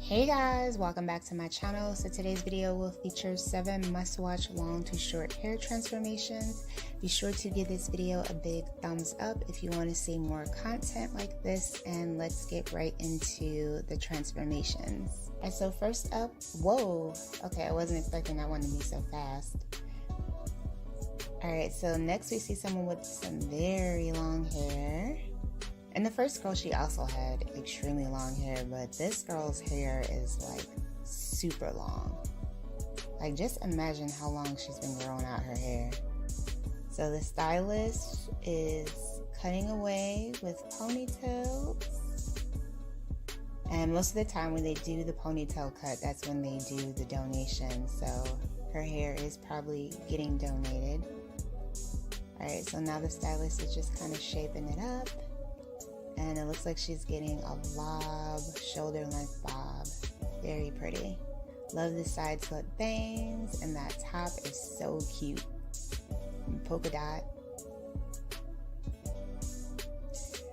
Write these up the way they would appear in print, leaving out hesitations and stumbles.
Hey guys, welcome back to my channel. So today's video will feature 7 must-watch long to short hair transformations. Be sure to give this video a big thumbs up if you want to see more content like this, and let's get right into the transformations. And so first up, whoa, okay, I wasn't expecting that one to be so fast. Alright, so next we see someone with some very long hair. And the first girl, she also had extremely long hair, but this girl's hair is like super long. Like, just imagine how long she's been growing out her hair. So the stylist is cutting away with ponytails. And most of the time when they do the ponytail cut, that's when they do the donation. So her hair is probably getting donated. Alright, so now the stylist is just kind of shaping it up. And it looks like she's getting a lob, shoulder length bob. Very pretty. Love the side slit bangs, and that top is so cute. Polka dot.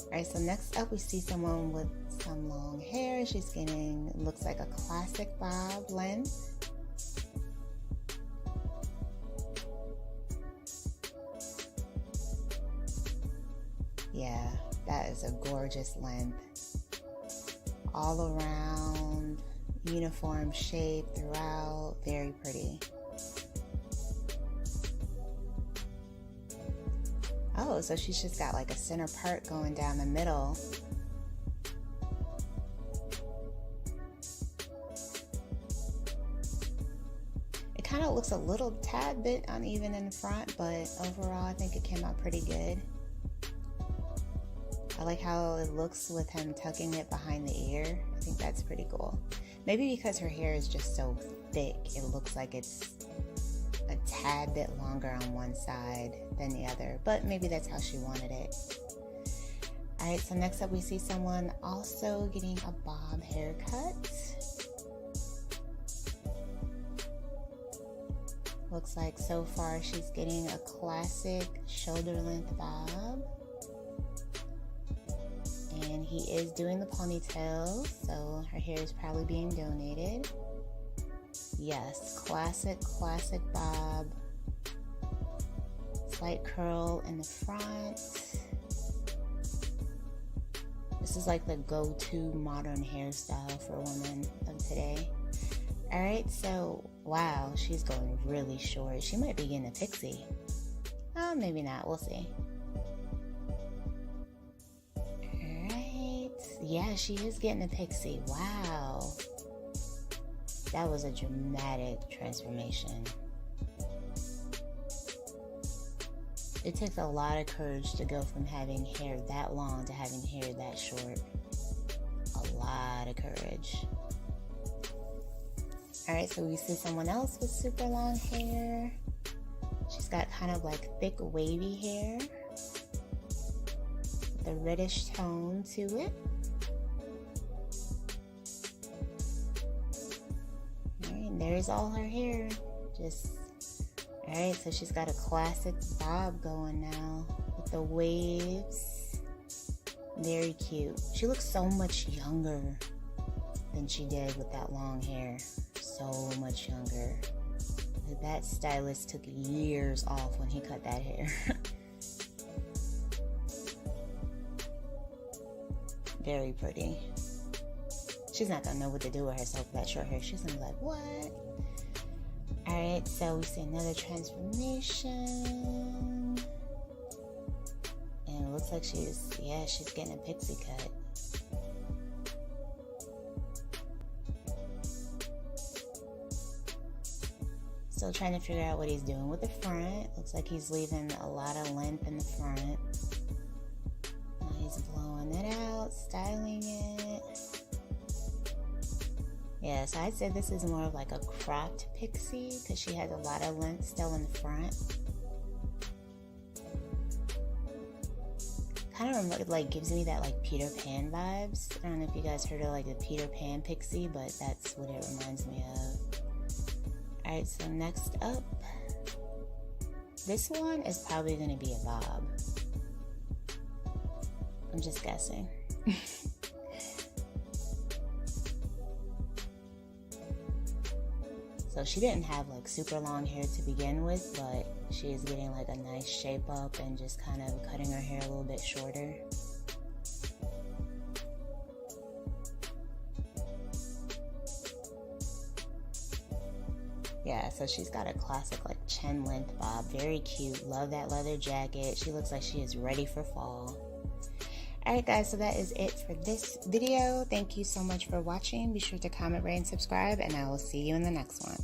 Alright, so next up we see someone with some long hair. She's getting, looks like a classic bob length. Yeah. That is a gorgeous length. All around, uniform shape throughout, very pretty. Oh, so she's just got like a center part going down the middle. It kind of looks a little tad bit uneven in the front, but overall I think it came out pretty good. I like how it looks with him tucking it behind the ear. I think that's pretty cool. Maybe because her hair is just so thick, it looks like it's a tad bit longer on one side than the other, but maybe that's how she wanted it. Alright, so next up we see someone also getting a bob haircut. Looks like so far she's getting a classic shoulder length bob. And he is doing the ponytail, so her hair is probably being donated. Yes, classic bob. Slight curl in the front. This is like the go-to modern hairstyle for women of today. Alright, so wow, she's going really short. She might be getting a pixie. Oh, maybe not, we'll see. Yeah, she is getting a pixie. Wow. That was a dramatic transformation. It takes a lot of courage to go from having hair that long to having hair that short. A lot of courage. Alright, so we see someone else with super long hair. She's got kind of like thick wavy hair with a reddish tone to it. There's all her hair. Alright, so she's got a classic bob going now with the waves. Very cute. She looks so much younger than she did with that long hair. So much younger. That stylist took years off when he cut that hair. Very pretty. She's not gonna know what to do with herself with that short hair. She's gonna be like, what? Alright, so we see another transformation. And it looks like she's getting a pixie cut. Still trying to figure out what he's doing with the front. Looks like he's leaving a lot of length in the front. Now he's blowing it out, styling it. Yeah, so I'd say this is more of like a cropped pixie because she has a lot of length still in the front. Kind of like gives me that like Peter Pan vibes. I don't know if you guys heard of like the Peter Pan pixie, but that's what it reminds me of. Alright, so next up, this one is probably going to be a bob. I'm just guessing. So she didn't have like super long hair to begin with, but she is getting like a nice shape up and just kind of cutting her hair a little bit shorter. Yeah, so she's got a classic like chin length bob, very cute. Love that leather jacket. She looks like she is ready for fall. Alright guys, so that is it for this video. Thank you so much for watching. Be sure to comment, rate, and subscribe, and I will see you in the next one.